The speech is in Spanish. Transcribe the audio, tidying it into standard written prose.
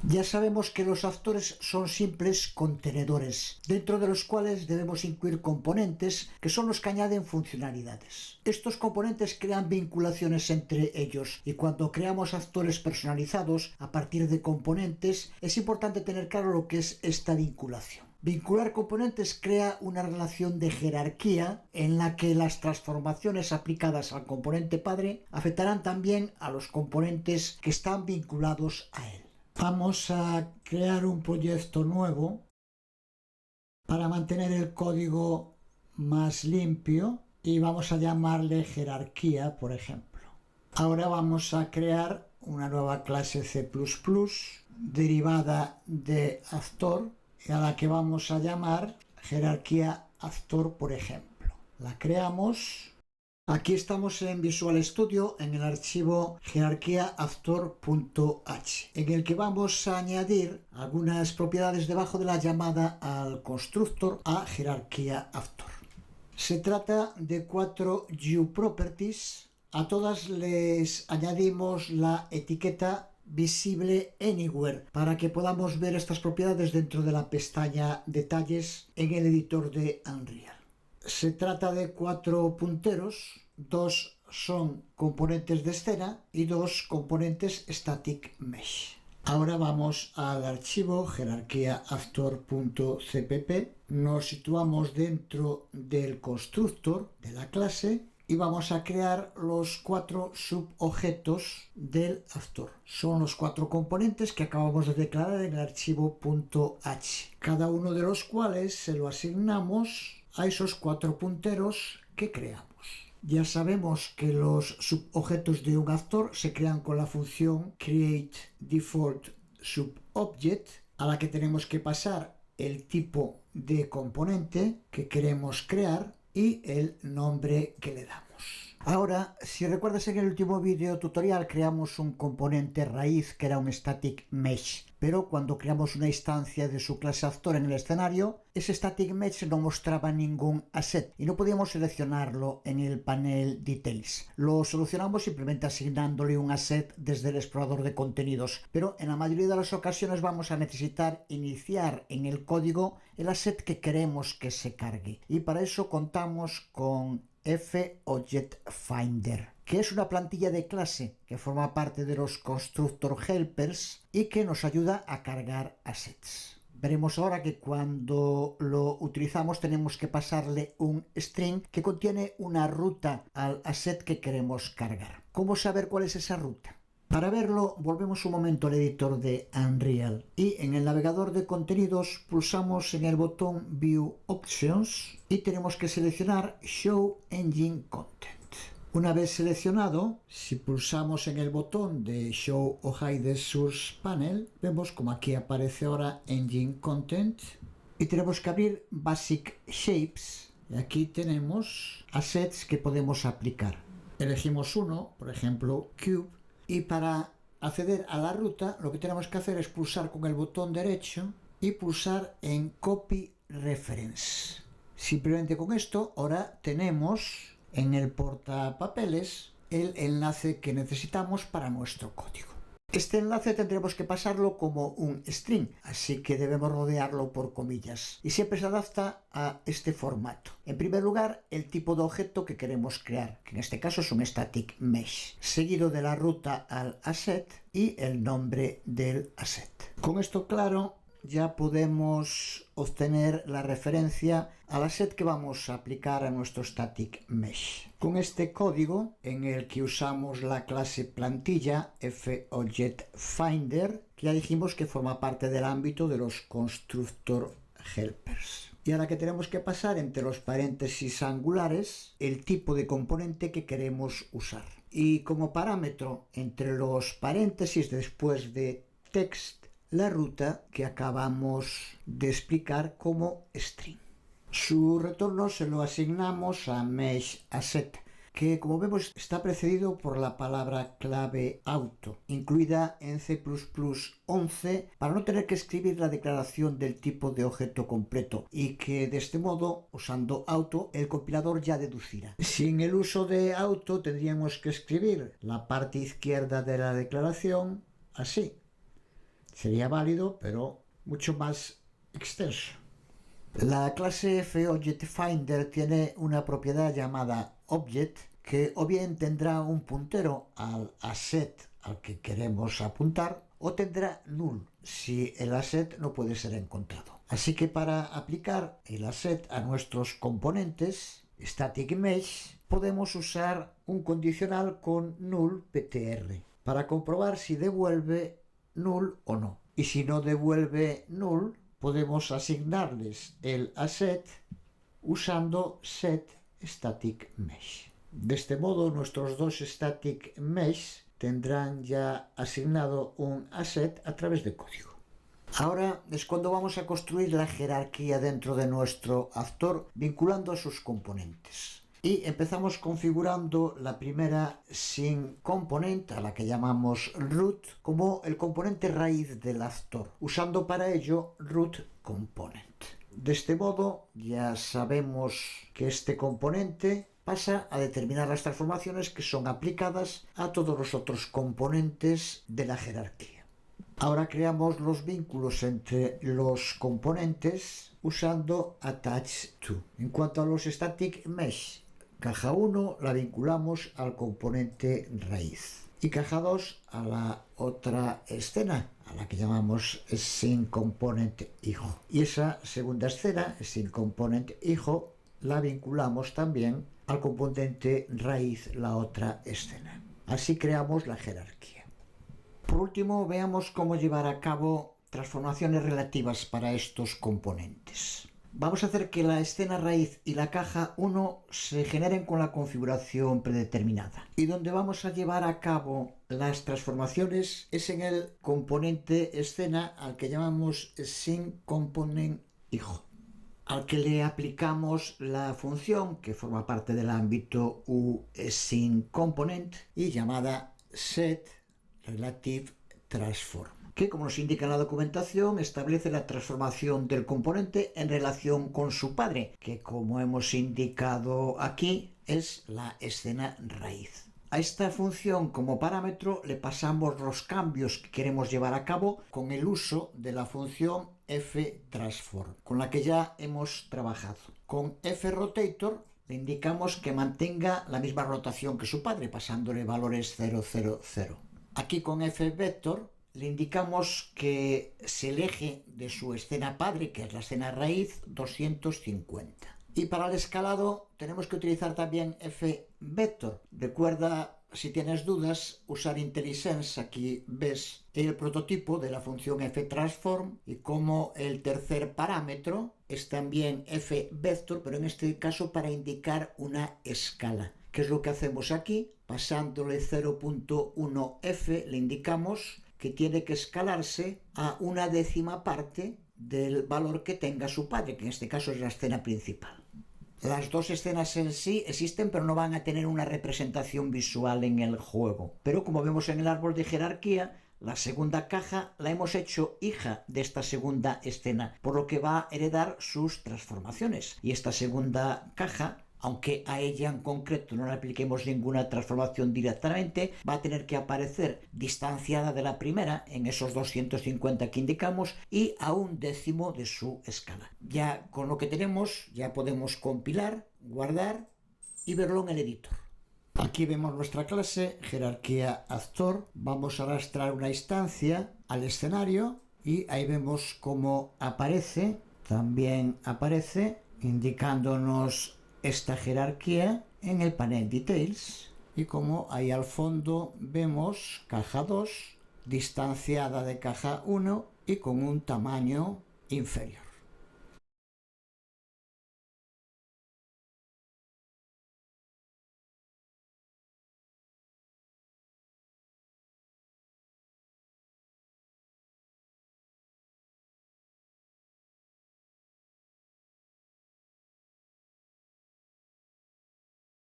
Ya sabemos que los actores son simples contenedores, dentro de los cuales debemos incluir componentes que son los que añaden funcionalidades. Estos componentes crean vinculaciones entre ellos y cuando creamos actores personalizados a partir de componentes es importante tener claro lo que es esta vinculación. Vincular componentes crea una relación de jerarquía en la que las transformaciones aplicadas al componente padre afectarán también a los componentes que están vinculados a él. Vamos a crear un proyecto nuevo para mantener el código más limpio y vamos a llamarle jerarquía, por ejemplo. Ahora vamos a crear una nueva clase C++ derivada de actor a la que vamos a llamar jerarquía actor, por ejemplo. La creamos. Aquí estamos en Visual Studio en el archivo jerarquiaactor.h, en el que vamos a añadir algunas propiedades debajo de la llamada al constructor a jerarquía actor. Se trata de 4 uProperties. A todas les añadimos la etiqueta Visible Anywhere para que podamos ver estas propiedades dentro de la pestaña Detalles en el editor de Unreal. Se trata de 4 punteros, 2 son componentes de escena y 2 componentes static mesh. Ahora vamos al archivo jerarquiaactor.cpp, nos situamos dentro del constructor de la clase y vamos a crear los 4 subobjetos del actor. Son los 4 componentes que acabamos de declarar en el archivo .h, cada uno de los cuales se lo asignamos a esos 4 punteros que creamos. Ya sabemos que los subobjetos de un actor se crean con la función createDefaultSubObject, a la que tenemos que pasar el tipo de componente que queremos crear y el nombre que le damos. Ahora, si recuerdas, en el último vídeo tutorial creamos un componente raíz que era un static mesh, pero cuando creamos una instancia de su clase actor en el escenario, ese static mesh no mostraba ningún asset y no podíamos seleccionarlo en el panel Details. Lo solucionamos simplemente asignándole un asset desde el explorador de contenidos, pero en la mayoría de las ocasiones vamos a necesitar iniciar en el código el asset que queremos que se cargue, y para eso contamos con FObjectFinder, que es una plantilla de clase que forma parte de los constructor helpers y que nos ayuda a cargar assets. Veremos ahora que cuando lo utilizamos tenemos que pasarle un string que contiene una ruta al asset que queremos cargar. ¿Cómo saber cuál es esa ruta? Para verlo, volvemos un momento al editor de Unreal y en el navegador de contenidos pulsamos en el botón View Options y tenemos que seleccionar Show Engine Content. Una vez seleccionado, si pulsamos en el botón de Show o Hide Source Panel, vemos como aquí aparece ahora Engine Content y tenemos que abrir Basic Shapes y aquí tenemos assets que podemos aplicar. Elegimos uno, por ejemplo Cube, y para acceder a la ruta lo que tenemos que hacer es pulsar con el botón derecho y pulsar en Copy Reference. Simplemente con esto ahora tenemos en el portapapeles el enlace que necesitamos para nuestro código. Este enlace tendremos que pasarlo como un string, así que debemos rodearlo por comillas y siempre se adapta a este formato. En primer lugar, el tipo de objeto que queremos crear, que en este caso es un static mesh, seguido de la ruta al asset y el nombre del asset. Con esto claro, ya podemos obtener la referencia al asset que vamos a aplicar a nuestro static mesh. Con este código, en el que usamos la clase plantilla FObjectFinder, que ya dijimos que forma parte del ámbito de los constructor helpers. Y ahora que tenemos que pasar entre los paréntesis angulares el tipo de componente que queremos usar. Y como parámetro entre los paréntesis después de text, la ruta que acabamos de explicar como string. Su retorno se lo asignamos a meshAsset, que como vemos está precedido por la palabra clave auto, incluida en C++11 para no tener que escribir la declaración del tipo de objeto completo y que de este modo, usando auto, el compilador ya deducirá. Sin el uso de auto tendríamos que escribir la parte izquierda de la declaración así. Sería válido, pero mucho más extenso. La clase FObjectFinder tiene una propiedad llamada Object, que o bien tendrá un puntero al asset al que queremos apuntar, o tendrá null si el asset no puede ser encontrado. Así que para aplicar el asset a nuestros componentes static mesh, podemos usar un condicional con null ptr para comprobar si devuelve null o no. Y si no devuelve null, podemos asignarles el asset usando setStaticMesh. De este modo, nuestros dos static mesh tendrán ya asignado un asset a través de código. Ahora es cuando vamos a construir la jerarquía dentro de nuestro actor vinculando a sus componentes. Y empezamos configurando la primera sin component, a la que llamamos root, como el componente raíz del actor, usando para ello root component. De este modo ya sabemos que este componente pasa a determinar las transformaciones que son aplicadas a todos los otros componentes de la jerarquía. Ahora creamos los vínculos entre los componentes usando attach_to. En cuanto a los static mesh, caja 1 la vinculamos al componente raíz y caja 2 a la otra escena, a la que llamamos sin component hijo. Y esa segunda escena, sin component hijo, la vinculamos también al componente raíz, la otra escena. Así creamos la jerarquía. Por último, veamos cómo llevar a cabo transformaciones relativas para estos componentes. Vamos a hacer que la escena raíz y la caja 1 se generen con la configuración predeterminada. Y donde vamos a llevar a cabo las transformaciones es en el componente escena al que llamamos sin component hijo, al que le aplicamos la función que forma parte del ámbito uSyncomponent y llamada setRelativeTransform, que, como nos indica en la documentación, establece la transformación del componente en relación con su padre, que, como hemos indicado aquí, es la escena raíz. A esta función como parámetro le pasamos los cambios que queremos llevar a cabo con el uso de la función fTransform, con la que ya hemos trabajado. Con fRotator le indicamos que mantenga la misma rotación que su padre, pasándole valores 0, 0, 0. Aquí con fVector le indicamos que se el eje de su escena padre, que es la escena raíz, 250. Y para el escalado tenemos que utilizar también fVector. Recuerda, si tienes dudas, usar IntelliSense. Aquí ves el prototipo de la función fTransform y como el tercer parámetro es también fVector, pero en este caso para indicar una escala. ¿Qué es lo que hacemos aquí? Pasándole 0.1f le indicamos que tiene que escalarse a una décima parte del valor que tenga su padre, que en este caso es la escena principal. Las dos escenas en sí existen, pero no van a tener una representación visual en el juego. Pero como vemos en el árbol de jerarquía, la segunda caja la hemos hecho hija de esta segunda escena, por lo que va a heredar sus transformaciones. Y esta segunda caja, aunque a ella en concreto no le apliquemos ninguna transformación directamente, va a tener que aparecer distanciada de la primera en esos 250 que indicamos y a un décimo de su escala. Ya con lo que tenemos ya podemos compilar, guardar y verlo en el editor. Aquí vemos nuestra clase, jerarquía actor. Vamos a arrastrar una instancia al escenario y ahí vemos cómo aparece, también aparece indicándonos esta jerarquía en el panel Details y como ahí al fondo vemos caja 2 distanciada de caja 1 y con un tamaño inferior.